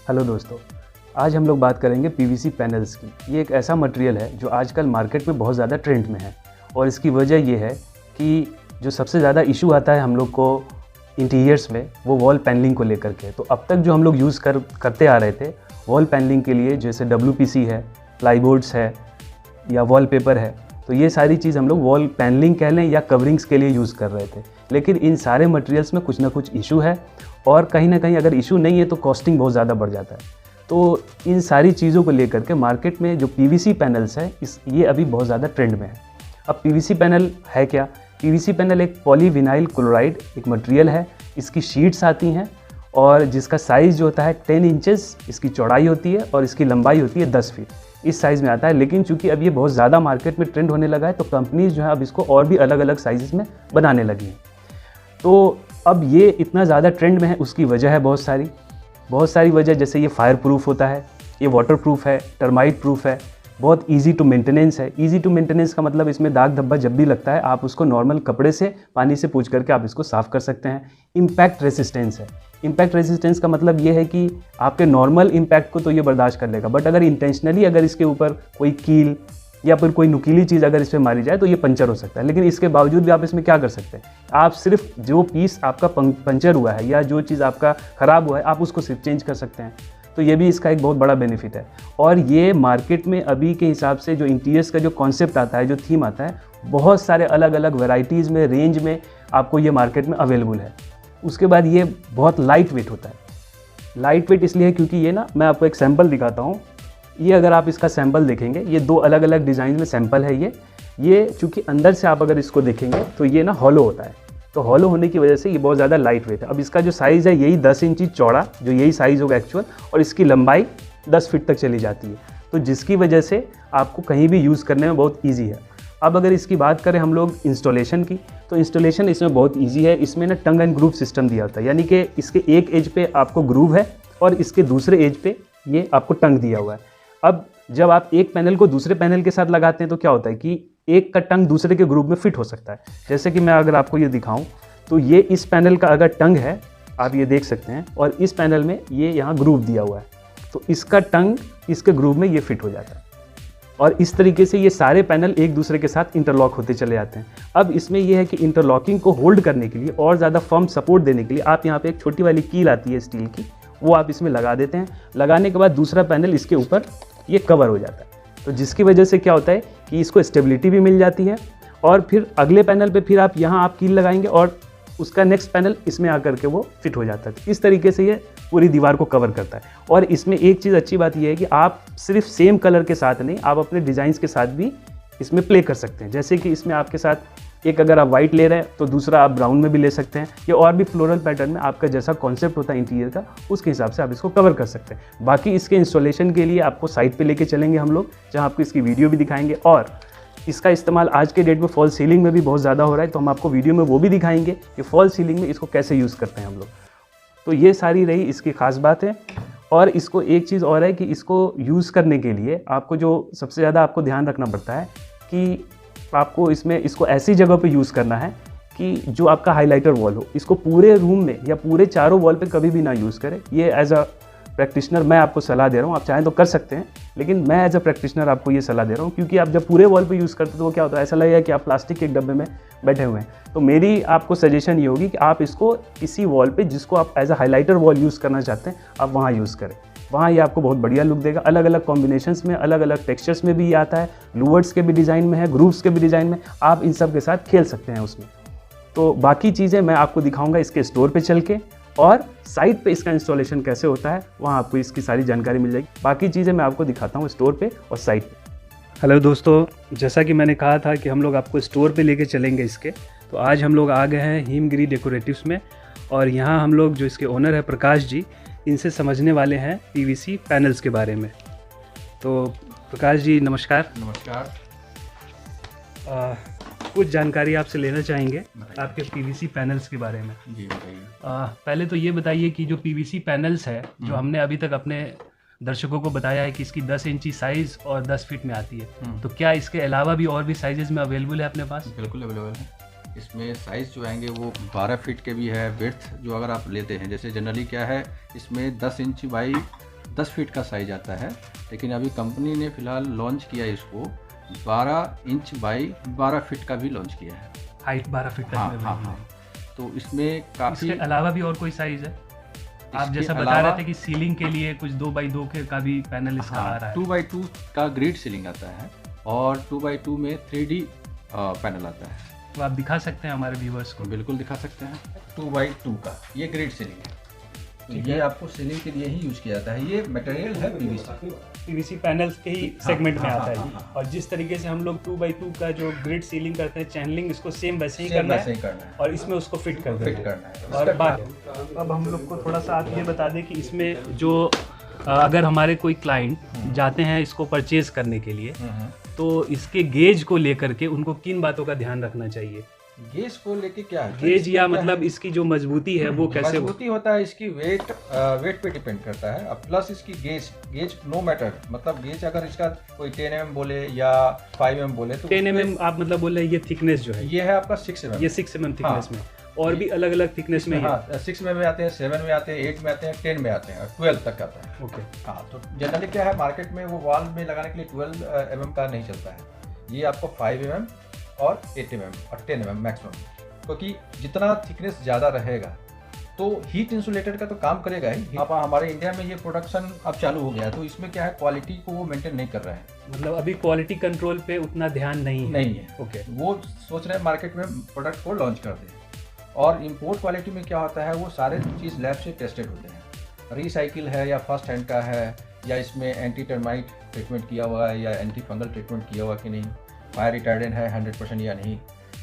Hello दोस्तों, आज हम लोग बात करेंगे पीवीसी पैनल्स की। ये एक ऐसा मटेरियल है जो आजकल मार्केट में बहुत ज़्यादा ट्रेंड में है और इसकी वजह ये है कि जो सबसे ज़्यादा इशू आता है हम लोग को इंटीरियर्स में वो वॉल पैनलिंग को लेकर के। तो अब तक जो हम लोग यूज़ करते आ रहे थे वॉल पैनलिंग के लिए, जैसे WPC है, प्लाईबोर्ड्स है या वॉलपेपर है, तो ये सारी चीज़ हम लोग वॉल पैनलिंग कह लें या कवरिंग्स के लिए यूज़ कर रहे थे। लेकिन इन सारे मटेरियल्स में कुछ ना कुछ इशू है और कहीं ना कहीं अगर इशू नहीं है तो कॉस्टिंग बहुत ज़्यादा बढ़ जाता है। तो इन सारी चीज़ों को लेकर के मार्केट में जो पीवीसी पैनल्स है ये अभी बहुत ज़्यादा ट्रेंड में है। अब पीवीसी पैनल है क्या? पीवीसी पैनल एक पॉलीविनाइल क्लोराइड एक मटेरियल है। इसकी शीट्स आती हैं और जिसका साइज़ जो होता है 10 इंचेस इसकी चौड़ाई होती है और इसकी लंबाई होती है 10 फीट, इस साइज़ में आता है। लेकिन चूंकि अब ये बहुत ज़्यादा मार्केट में ट्रेंड होने लगा है तो कंपनीज जो है अब इसको और भी अलग अलग साइज़ में बनाने लगी हैं। तो अब ये इतना ज़्यादा ट्रेंड में है, उसकी वजह है बहुत सारी वजह। जैसे ये फायर प्रूफ होता है, ये वाटर प्रूफ है, टर्माइट प्रूफ है, बहुत इजी टू मेंटेनेंस है। इजी टू मेंटेनेंस का मतलब इसमें दाग धब्बा जब भी लगता है आप उसको नॉर्मल कपड़े से पानी से पूछ करके आप इसको साफ़ कर सकते हैं। इम्पैक्ट रेसिस्टेंस है। इम्पैक्ट रेसिस्टेंस का मतलब ये है कि आपके नॉर्मल इम्पैक्ट को तो ये बर्दाश्त कर लेगा, बट अगर इंटेंशनली अगर इसके ऊपर कोई कील या फिर कोई नुकीली चीज़ अगर इस पर मारी जाए तो ये पंचर हो सकता है। लेकिन इसके बावजूद भी आप इसमें क्या कर सकते हैं, आप सिर्फ जो पीस आपका पंचर हुआ है या जो चीज़ आपका ख़राब हुआ है आप उसको सिर्फ चेंज कर सकते हैं। तो ये भी इसका एक बहुत बड़ा बेनिफिट है। और ये मार्केट में अभी के हिसाब से जो इंटीरियर्स का जो कॉन्सेप्ट आता है, जो थीम आता है, बहुत सारे अलग अलग वेराइटीज़ में, रेंज में आपको ये मार्केट में अवेलेबल है। उसके बाद ये बहुत लाइट वेट होता है। लाइट वेट इसलिए है क्योंकि ये ना, मैं आपको एक सैम्पल दिखाता हूँ। ये अगर आप इसका सैंपल देखेंगे, ये दो अलग अलग डिज़ाइन में सैंपल है। ये चूँकि अंदर से आप अगर इसको देखेंगे तो ये ना हॉलो होता है, तो हॉलो होने की वजह से ये बहुत ज़्यादा लाइट वेट है। अब इसका जो साइज़ है यही 10 इंची चौड़ा, जो यही साइज़ होगा एक्चुअल, और इसकी लंबाई 10 फीट तक चली जाती है, तो जिसकी वजह से आपको कहीं भी यूज़ करने में बहुत ईजी है। अब अगर इसकी बात करें हम लोग इंस्टॉलेशन की, तो इंस्टॉलेशन इसमें बहुत ईजी है। इसमें ना टंग एंड ग्रूव सिस्टम दिया होता है, यानी कि इसके एक एज पे आपको ग्रूव है और इसके दूसरे एज पे ये आपको टंग दिया हुआ है। अब जब आप एक पैनल को दूसरे पैनल के साथ लगाते हैं तो क्या होता है कि एक का टंग दूसरे के ग्रुप में फिट हो सकता है। जैसे कि मैं अगर आपको ये दिखाऊं तो ये इस पैनल का अगर टंग है, आप ये देख सकते हैं, और इस पैनल में ये यहाँ ग्रुप दिया हुआ है, तो इसका टंग इसके ग्रुप में ये फिट हो जाता है और इस तरीके से ये सारे पैनल एक दूसरे के साथ इंटरलॉक होते चले जाते हैं। अब इसमें यह है कि इंटरलॉकिंग को होल्ड करने के लिए और ज़्यादा फर्म सपोर्ट देने के लिए आप यहाँ पे एक छोटी वाली कील आती है स्टील की, वो आप इसमें लगा देते हैं। लगाने के बाद दूसरा पैनल इसके ऊपर ये कवर हो जाता है, तो जिसकी वजह से क्या होता है कि इसको स्टेबिलिटी भी मिल जाती है। और फिर अगले पैनल पे फिर आप यहाँ आप कील लगाएंगे और उसका नेक्स्ट पैनल इसमें आकर के वो फिट हो जाता है। इस तरीके से ये पूरी दीवार को कवर करता है। और इसमें एक चीज़ अच्छी बात यह है कि आप सिर्फ सेम कलर के साथ नहीं, आप अपने डिज़ाइंस के साथ भी इसमें प्ले कर सकते हैं। जैसे कि इसमें आपके साथ एक अगर आप वाइट ले रहे हैं तो दूसरा आप ब्राउन में भी ले सकते हैं, या और भी फ्लोरल पैटर्न में आपका जैसा कॉन्सेप्ट होता है इंटीरियर का, उसके हिसाब से आप इसको कवर कर सकते हैं। बाकी इसके इंस्टॉलेशन के लिए आपको साइट पे लेके चलेंगे हम लोग, जहां आपको इसकी वीडियो भी दिखाएंगे। और इसका इस्तेमाल आज के डेट में फॉल सीलिंग में भी बहुत ज़्यादा हो रहा है, तो हम आपको वीडियो में वो भी दिखाएंगे कि फॉल सीलिंग में इसको कैसे यूज़ करते हैं हम लोग। तो ये सारी रही इसकी ख़ास बात है। और इसको एक चीज़ और है कि इसको यूज़ करने के लिए आपको जो सबसे ज़्यादा आपको ध्यान रखना पड़ता है कि आपको इसको ऐसी जगह पे यूज़ करना है कि जो आपका हाइलाइटर वॉल हो। इसको पूरे रूम में या पूरे चारों वॉल पे कभी भी ना यूज़ करें। ये एज अ प्रैक्टिशनर मैं आपको सलाह दे रहा हूँ, आप चाहें तो कर सकते हैं, लेकिन मैं एज अ प्रैक्टिशनर आपको ये सलाह दे रहा हूँ, क्योंकि आप जब पूरे वॉल पे यूज़ करते हो तो वो क्या होता है, ऐसा लगेगा कि आप प्लास्टिक के एक डब्बे में बैठे हुए हैं। तो मेरी आपको सजेशन ये होगी कि आप इसको किसी वॉल पे जिसको आप as a highlighter wall use करना चाहते हैं आप वहाँ यूज़ करें। वहाँ ये आपको बहुत बढ़िया लुक देगा। अलग अलग कॉम्बिनेशंस में, अलग अलग टेक्सचर्स में भी ये आता है, लूवर्ड्स के भी डिज़ाइन में है, ग्रूव्स के भी डिज़ाइन में, आप इन सब के साथ खेल सकते हैं उसमें। तो बाकी चीज़ें मैं आपको दिखाऊंगा इसके स्टोर पे चल के, और साइट पे इसका इंस्टॉलेशन कैसे होता है वहाँ आपको इसकी सारी जानकारी मिल जाएगी। बाकी चीज़ें मैं आपको दिखाता हूँ स्टोर पे और साइट पे। हेलो दोस्तों, जैसा कि मैंने कहा था कि हम लोग आपको स्टोर पे लेके चलेंगे इसके, तो आज हम लोग आ गए हैं हिमगिरी डेकोरेटिव्स में, और यहाँ हम लोग जो इसके ओनर है प्रकाश जी, इनसे समझने वाले हैं पीवीसी पैनल्स के बारे में। तो प्रकाश जी नमस्कार। नमस्कार। कुछ जानकारी आपसे लेना चाहेंगे आपके पीवीसी पैनल्स के बारे में। जी बताइए। पहले तो ये बताइए कि जो पीवीसी पैनल्स है, जो हमने अभी तक अपने दर्शकों को बताया है कि इसकी 10 इंची साइज़ और 10 फीट में आती है, तो क्या इसके अलावा भी और भी साइजेज़ में अवेलेबल है अपने पास? बिल्कुल अवेलेबल है। इसमें साइज़ जो आएंगे वो 12 फीट के भी है। विड्थ जो अगर आप लेते हैं, जैसे जनरली क्या है इसमें 10 इंच बाई 10 फीट का साइज आता है, लेकिन अभी कंपनी ने फिलहाल लॉन्च किया है इसको 12 इंच बाई 12 फीट का भी लॉन्च किया है। हाइट 12 फीट तक में हाँ। तो इसमें काफ़ी, इसके अलावा भी और कोई साइज है? आप जैसा बता रहे थे कि सीलिंग के लिए कुछ 2x2 के का भी पैनल इसका आ रहा है। 2x2 का ग्रिड सीलिंग आता है और 2x2 में 3D पैनल आता है। तो आप दिखा सकते हैं हमारे व्यूवर्स को? बिल्कुल दिखा सकते हैं। 2x2 का ये ग्रिड सीलिंग है, तो ये आपको सीलिंग के लिए ही यूज किया जाता है। ये मटेरियल है पीवीसी पैनल्स के ही सेगमेंट में आता है। और जिस तरीके से हम लोग 2x2 का जो ग्रिड सीलिंग करते हैं, चैनलिंग इसको सेम वैसे ही करना है और इसमें उसको फिट करना है। और बात अब हम लोग को थोड़ा सा आप ये बता दें कि इसमें जो अगर हमारे कोई क्लाइंट जाते हैं इसको परचेज करने के लिए, तो इसके गेज को लेकर के उनको किन बातों का ध्यान रखना चाहिए? गेज को लेके क्या है? गेज या मतलब इसकी जो मजबूती है वो कैसे? मजबूती होता है इसकी वेट पे डिपेंड करता है। अब प्लस इसकी गेज नो मैटर, मतलब गेज अगर इसका कोई 10 mm बोले या 5 mm बोले तो 10 mm आप मतलब बोल रहे हैं ये थिकनेस जो है ये है आपका 6 mm, ये 6 mm थिकनेस में, और भी अलग अलग थिकनेस में। हाँ, 6 में आते हैं, 7 में आते हैं, 8 में आते हैं, 10 में आते हैं, 12 तक आता है। ओके। हाँ, तो जनरली क्या है मार्केट में वो वॉल में लगाने के लिए 12 mm का नहीं चलता है। ये आपको 5 mm और 8 mm और 10 mm मैक्सिमम, क्योंकि जितना थिकनेस ज़्यादा रहेगा तो हीट इंसुलेटर का तो काम करेगा ही। अब हमारे इंडिया में ये प्रोडक्शन अब चालू हो गया है, तो इसमें क्या है क्वालिटी को वो मेंटेन नहीं कर रहे हैं। मतलब अभी क्वालिटी कंट्रोल पे उतना ध्यान नहीं है। ओके। वो सोच रहे हैं मार्केट में प्रोडक्ट को लॉन्च कर दें। और इम्पोर्ट क्वालिटी में क्या होता है, वो सारे चीज़ लैब से टेस्टेड होते हैं। रिसाइकिल है या फर्स्ट हैंड का है, या इसमें एंटी टर्माइट ट्रीटमेंट किया हुआ है या एंटी फंगल ट्रीटमेंट किया हुआ कि नहीं, फायर रिटार्डेंट है 100% या नहीं।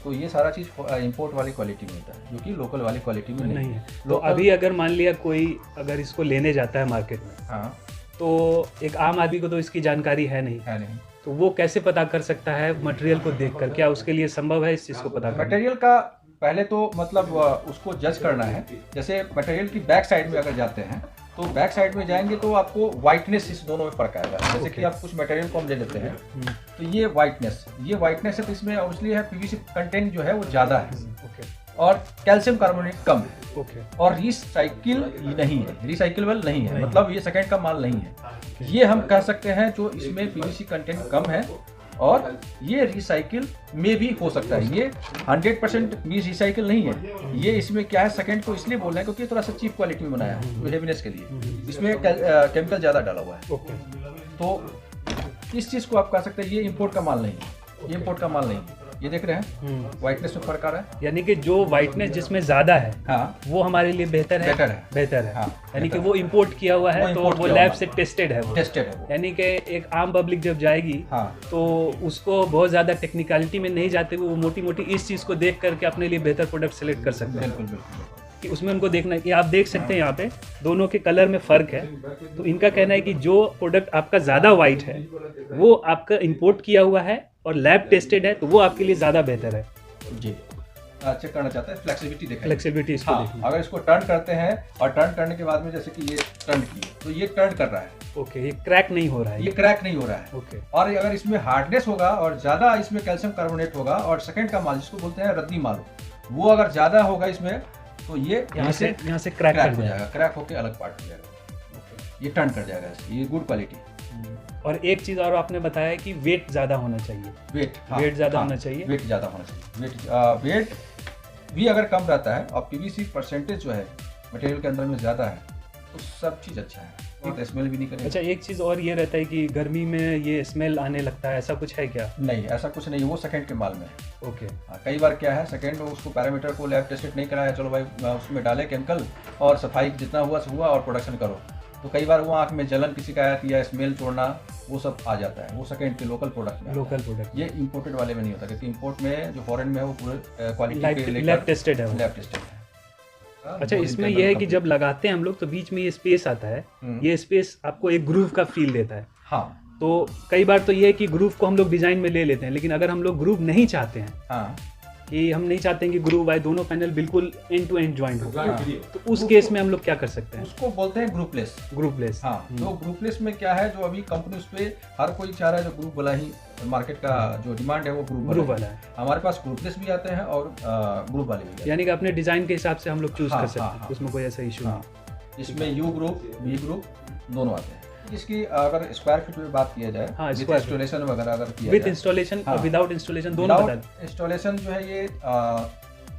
तो ये सारा चीज़ इंपोर्ट वाली क्वालिटी में होता है, जो कि लोकल वाली क्वालिटी में नहीं है। तो अभी अगर मान लिया कोई अगर इसको लेने जाता है मार्केट में, हाँ, तो एक आम आदमी को तो इसकी जानकारी है नहीं, तो वो कैसे पता कर सकता है मटेरियल को देखकर? क्या उसके लिए संभव है इस चीज़ को पता करना? मटेरियल का पहले तो मतलब उसको जज करना है। जैसे मटेरियल की बैक साइड में अगर जाते हैं तो बैक साइड में जाएंगे तो आपको वाइटनेस इस दोनों में फर्क आएगा। जैसे कि आप कुछ मटेरियल को हम ले लेते हैं तो ये वाइटनेस है, तो इसमें ऑब्वियसली है पीवीसी कंटेंट जो है वो ज़्यादा है और कैल्शियम कार्बोनेट कम है और रिसाइकिल नहीं है, रिसाइकिलेबल नहीं है, मतलब ये सेकंड का माल नहीं है। ये हम कह सकते हैं जो इसमें पीवीसी कंटेंट कम है और ये रिसाइकिल में भी हो सकता है। ये 100% भी रिसाइकिल नहीं है। ये इसमें क्या है, सेकंड को इसलिए बोल रहे हैं क्योंकि थोड़ा सा चीप क्वालिटी में बनाया है हेवीनेस के लिए, इसमें केमिकल ज़्यादा डाला हुआ है। तो इस चीज़ को आप कह सकते हैं ये इम्पोर्ट का माल नहीं है, ये इम्पोर्ट का माल नहीं है। ये देख रहे हैं व्हाइटनेस में फर्क आ रहा है, यानी कि जो व्हाइटनेस जिसमें ज्यादा है, हाँ, वो हमारे लिए बेहतर है। हाँ, यानी कि वो इंपोर्ट किया हुआ है, तो वो लैब से टेस्टेड है वो। यानी कि एक आम पब्लिक जब जाएगी, हाँ, तो उसको बहुत ज्यादा टेक्निकलिटी में नहीं जाते हुए वो मोटी मोटी इस चीज को देख करके अपने लिए बेहतर प्रोडक्ट सेलेक्ट कर सकते हैं। बिल्कुल कि उसमें उनको देखना है कि आप देख सकते हैं यहाँ पे दोनों के कलर में फ़र्क है। तो इनका कहना है कि जो प्रोडक्ट आपका ज़्यादा वाइट है वो आपका इंपोर्ट किया हुआ है और लैब टेस्टेड है, तो वो आपके लिए ज़्यादा बेहतर है। जी, चेक करना चाहते हैं फ्लेक्सिबिलिटी देखा, फ्लेक्सिबिलिटी इसको देखिए। अगर इसको टर्न करते हैं और टर्न करने के बाद में जैसे कि ये टर्न किए तो ये टर्न कर रहा है, ओके, ये क्रैक नहीं हो रहा है, ये क्रैक नहीं हो रहा है, ओके। और अगर इसमें हार्डनेस होगा और ज़्यादा इसमें कैल्शियम कार्बोनेट होगा और सेकंड का माल जिसको बोलते हैं रद्दी माल, वो अगर ज़्यादा होगा इसमें तो ये यहाँ से क्रैक हो जाएगा, क्रैक होकर अलग पार्ट हो जाएगा, ये टर्न कर जाएगा। ये गुड क्वालिटी। और एक चीज़ और आपने बताया कि वेट ज़्यादा होना चाहिए, वेट ज़्यादा होना चाहिए, वेट ज़्यादा होना चाहिए। वेट भी अगर कम रहता है और पीवीसी परसेंटेज जो है मटेरियल के अंदर में ज़्यादा है तो सब चीज़ अच्छा है, और स्मेल भी नहीं करेगा। अच्छा, एक चीज़ और ये रहता है कि गर्मी में ये स्मेल आने लगता है, ऐसा कुछ है क्या? नहीं, ऐसा कुछ नहीं, वो सेकंड के माल में है। ओके। कई बार क्या है, सेकंड उसको पैरामीटर को लैब टेस्टेड नहीं कराया, चलो भाई उसमें डाले केमिकल और सफाई जितना हुआ और प्रोडक्शन करो, तो कई बार वो आँख में जलन की शिकायत या स्मेल छोड़ना वो सब आ जाता है, वो सेकंड के लोकल प्रोडक्ट में। ये इंपोर्टेड वाले में नहीं होता, क्योंकि इंपोर्ट में जो फॉरेन में है वो पूरे क्वालिटी लैब टेस्टेड है। अच्छा, इसमें यह है कि जब लगाते हैं हम लोग तो बीच में ये स्पेस आता है, ये स्पेस आपको एक ग्रूव का फील देता है। हाँ, तो कई बार तो ये है कि ग्रूव को हम लोग डिजाइन में ले लेते हैं, लेकिन अगर हम लोग ग्रूव नहीं चाहते हैं, हाँ, कि हम नहीं चाहते हैं कि ग्रूव आए, दोनों पैनल बिल्कुल एंड टू एंड ज्वाइंट हो, तो उस केस में हम लोग क्या कर सकते हैं? उसको बोलते हैं ग्रुपलेस। हाँ, तो ग्रुपलेस में क्या है, जो अभी कंपनी उस पर हर कोई चाह रहा है जो ग्रुप वाला ही, मार्केट का जो डिमांड है वो ग्रुप वाला है। हमारे पास ग्रुपलेस भी आते हैं और ग्रुप वाले भी, यानी कि अपने डिजाइन के हिसाब से हम लोग चूज कर सकते हैं, उसमें कोई ऐसा इशू नहीं। इसमें यू ग्रुप, वी ग्रुप दोनों आते हैं। इसकी अगर स्क्वायर फीट में बात किया जाए, हाँ, विद इंस्टॉलेशन वगैरह अगर किया विद जाए, इंस्टॉलेशन हाँ, और विदाउट इंस्टॉलेशन दोनों बता दें। इंस्टॉलेशन जो है ये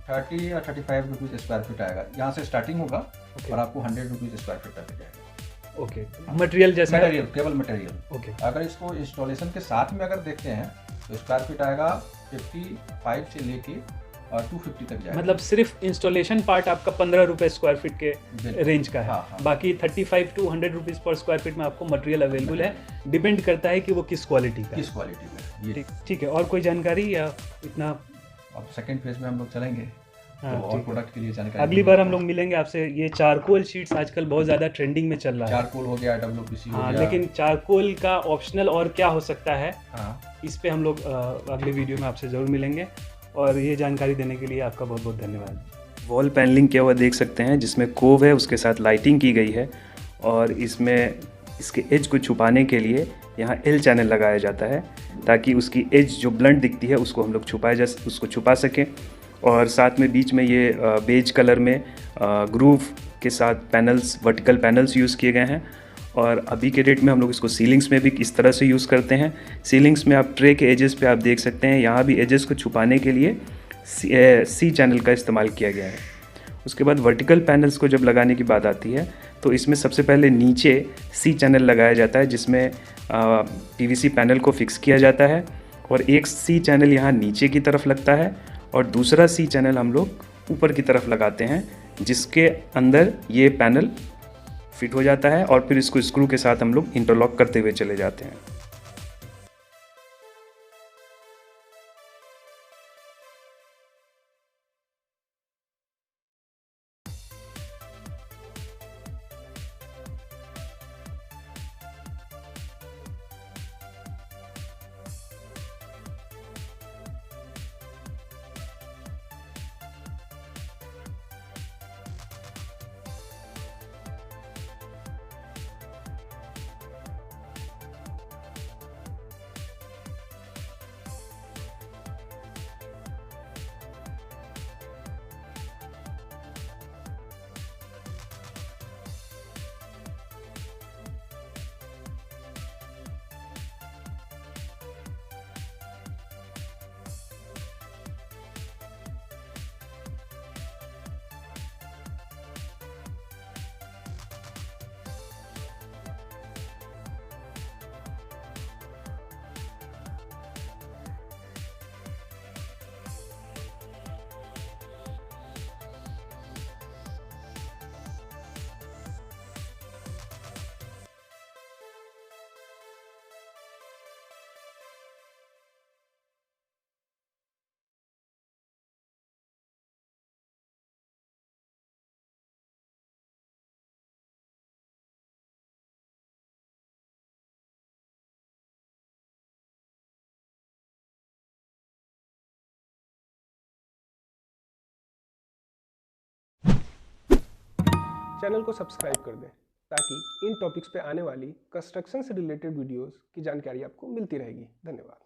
30 या 35 रुपीज़ स्क्वायर फीट आएगा। यहाँ से स्टार्टिंग होगा और आपको 100 रुपीज़ स्क्वायर फीट तक जाएगा। ओके, मटेरियल जैसा मटेरियल, केवल मटेरियल। ओके, अगर इसको इंस्टॉलेशन के साथ में अगर देखते हैं तो स्क्वायर फीट आएगा 55 से लेके और 250 तक जाएगा। मतलब सिर्फ इंस्टॉलेशन पार्ट आपका 15 रुपये स्क्वायर फीट के रेंज का है। हाँ, हाँ। बाकी 35 to 100 रुपीज़ पर स्क्वायर फीट में आपको मटेरियल अवेलेबल है, डिपेंड करता है कि वो किस क्वालिटी का किस क्वालिटी में ये। ठीक है, और कोई जानकारी या इतना? अब सेकंड फेज में हम लोग चलेंगे, हाँ, तो और प्रोडक्ट के लिए जानकारी अगली बार हम लोग मिलेंगे आपसे। ये चारकोल शीट्स आजकल बहुत ज़्यादा ट्रेंडिंग में चल रहा है। चारकोल हो गया, WPC हो हाँ, गया। लेकिन चारकोल का ऑप्शनल और क्या हो सकता है, हाँ, इस पे हम लोग अगले वीडियो में आपसे ज़रूर मिलेंगे। और ये जानकारी देने के लिए आपका बहुत बहुत धन्यवाद। वॉल पैनलिंग किया हुआ देख सकते हैं, जिसमें कोव है, उसके साथ लाइटिंग की गई है और इसमें इसके एज को छुपाने के लिए यहाँ L चैनल लगाया जाता है, ताकि उसकी एज जो ब्लंट दिखती है उसको हम लोग उसको छुपा सकें। और साथ में बीच में ये बेज कलर में ग्रूव के साथ पैनल्स, वर्टिकल पैनल्स यूज़ किए गए हैं। और अभी के डेट में हम लोग इसको सीलिंग्स में भी इस तरह से यूज़ करते हैं। सीलिंग्स में आप ट्रे के एजेस पे आप देख सकते हैं, यहाँ भी एजेस को छुपाने के लिए सी चैनल का इस्तेमाल किया गया है। उसके बाद वर्टिकल पैनल्स को जब लगाने की बात आती है तो इसमें सबसे पहले नीचे सी चैनल लगाया जाता है, जिसमें PVC पैनल को फिक्स किया जाता है और एक सी चैनल यहाँ नीचे की तरफ लगता है और दूसरा सी चैनल हम लोग ऊपर की तरफ लगाते हैं, जिसके अंदर ये पैनल फिट हो जाता है और फिर इसको स्क्रू के साथ हम लोग इंटरलॉक करते हुए चले जाते हैं। चैनल को सब्सक्राइब कर दें ताकि इन टॉपिक्स पे आने वाली कंस्ट्रक्शन से रिलेटेड वीडियोस की जानकारी आपको मिलती रहेगी। धन्यवाद।